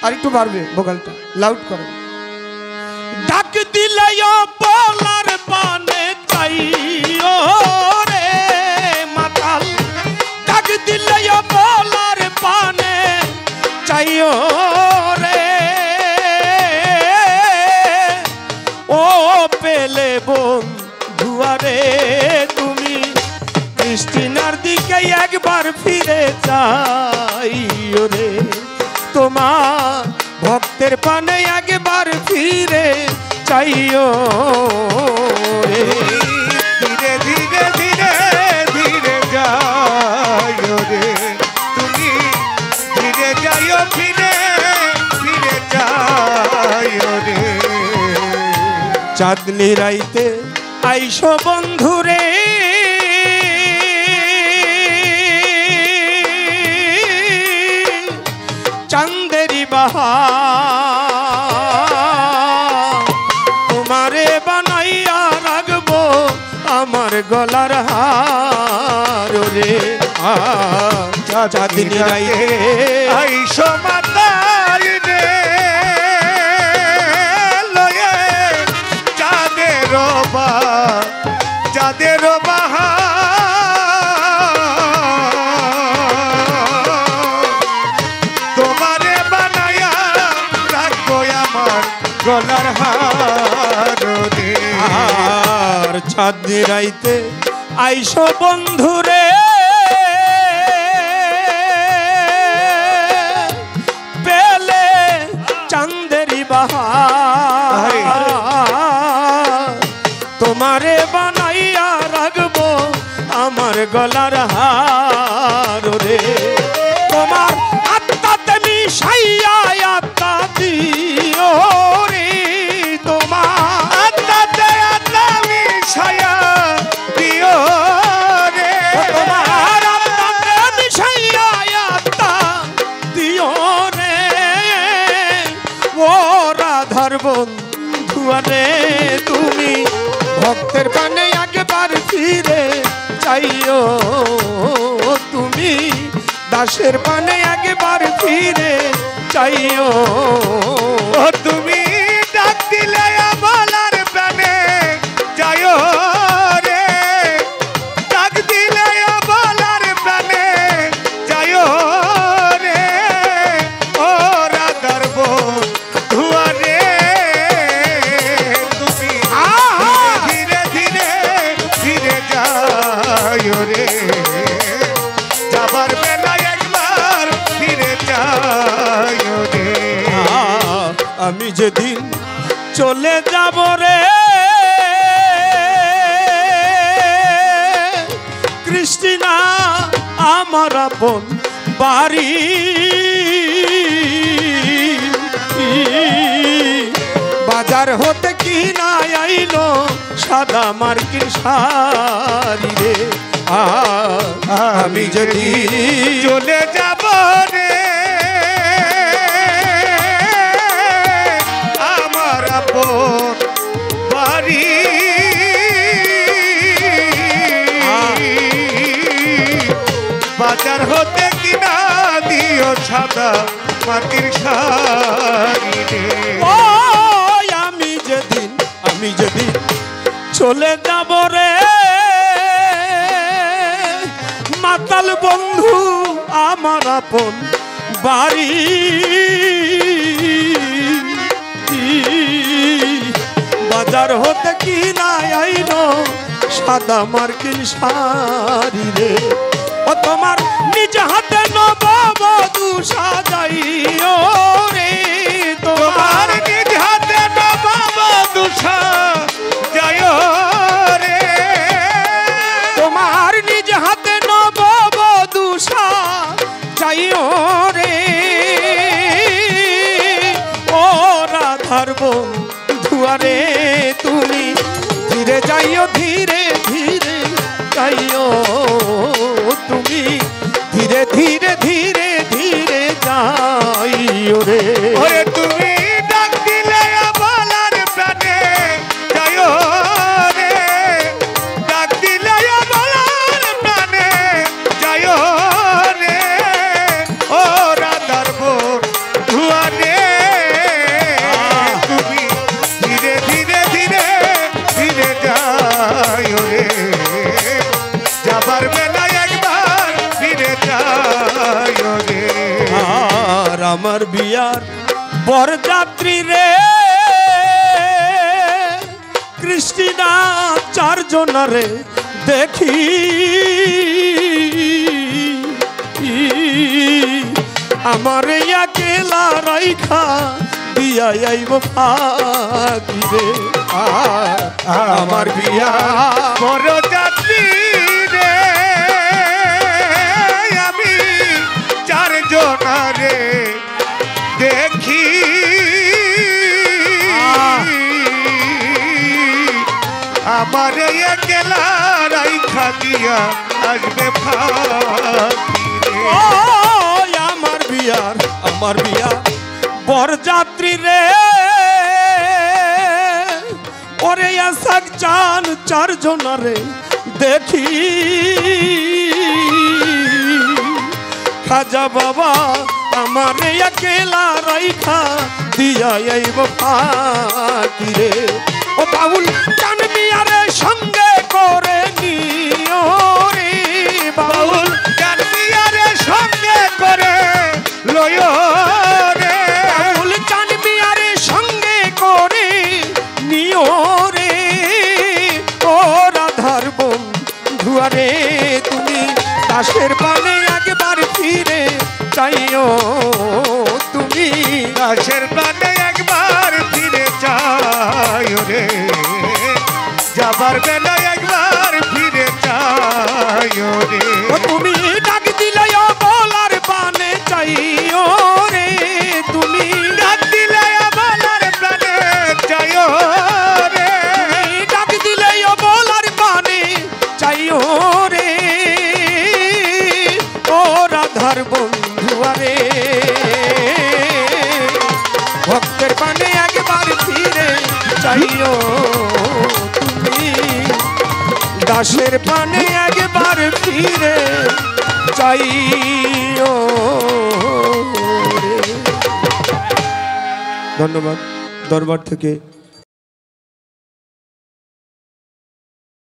আর একটু বাড়বে ভোকালটা, লাউড করো। ডাক দিলে বলার পানে চাইও রে মাতাল, ডাক দিলে বলার পানে চাইও রে, ও পেলে বন্ধুয়ারে তুমি ক্রিস্টিনার দিকে একবার ফিরে যাইও রে, তোমার ভক্তের পানে একবার ফিরে চাইও রে। ধীরে ধীরে ধীরে ধীরে যাইও রে তুমি, ধীরে যাইও ফিরে ফিরে যাইও রে। চাঁদনি রাইতে আইসো বন্ধুরে, চাঁদেরি বাহার তোমারে বানাইয়া রাখবো আমার গলার হার রে। চাঁদনি রাইতে আইসো মাতাল রে লয়ে চাঁদের চাঁদের তোমারে বানায়া রাখবো আমার গলার হার রে। আর চাঁদনি রাইতে আইসো বন্ধুরে, পেলে চাঁদেরি বাহার তোমারে বানাইয়া রাখবো আমার গলার হার রে। তোমার আত্মাতে মিশাইয়া আত্মা দিও রে, তোমার আত্মাতে আত্মা মিশায়া দিও রে, তোমার আত্মাতে মিশাইয়া আত্মা দিও রে, ও রাধার বন্ধুয়ারে তুমি ভক্তের পানে একবার ফিরে চাইও, তুমি দাসের পানে একবার ফিরে চাইও, ও তুমি ডাক দিলে বলার প্রাণে যাইও রে, ডাক দিলে বলার প্রাণে যাইও রে, ও রাধার বন্ধুয়ারে তুমি ধীরে ধীরে ধীরে যাইও রে, যাবার বেলায় একবার ফিরে যাইও রে। আমি যেদিন চলে যাব রে ক্রিস্টিনা আমার আপন বাড়ি, বাজার হতে কিনা আইলো সাদা মার্কিন শাড়ি রে, আমি যদি চলে যাব রে আমার আপন বাড়ি, বাজার হতে কিনা দিও সাদা মাটির শাড়ি রে। ও আমি যেদিন চলে যাব রে মাতাল বন্ধু আমার আপন বাড়ি, বাজার হতে কিনা আইলো সাদা মার্কিন শাড়ি রে, ও তোমার নিজ হাতে নববধূ সাজাইও রে, তোমার নিজ হাতে নববধূ সাজাইও রে, তোমার নিজ হাতে নববধূ সাজাইও রে, ও রাধার বন্ধুয়ারে তুমি ধীরে যাইও ধীরে ধীরে যাইও, তুমি ধীরে ধীরে ধীরে ধীরে যাইও রে, ওরে তুমি ডাক দিলে বলার প্রাণে যাইও রে, ডাক দিলে বলার প্রাণে যাইও রে, ও রাধার বন্ধুয়ারে আমার বিয়ার বরযাত্রী রে কৃষ্ণা চারজনারে দেখি আমার একেলা রাইখা দিয়া আইব ফাঁকি রে আমার বিয়া বরযাত্রী রে আমি চারজনারে দেখি আমার একলা রাইখা দিয়া আসবে ফাঁকি রে। ও আমার বিয়া বরযাত্রী রে ওরে আসাক চান চারজনারে দেখি খাজা বাবা আমার একেলা রাইখা দিয়া আইব ফাঁকি রে। ও বাউল চান মিয়ারে সঙ্গে করে নিও রে বাউল চান মিয়ারে সঙ্গে করে লয় রে বাউল চান মিয়ারে সঙ্গে করে নিও রে ও রাধার বন্ধুয়ারে তুমি দাসের পানে একবার ফিরে চাইও তুমি দাসের প্রাণে একবার ফিরে চাই রে যাবার বেলা একবার ফিরে চাই রে ও তুমি ডাক দিলে বলার পানে চাইও রে তুমি ডাক দিলে আমার প্রাণে চাই রে ডাক দিলে বলার পানে চাইও রে ও রাধার বন্ধুয়ারে ভক্তের পানে একবার ফিরে চাইও তুমি দাসের পানে একবার ফিরে চাইও রে। ধন্যবাদ দরবার থেকে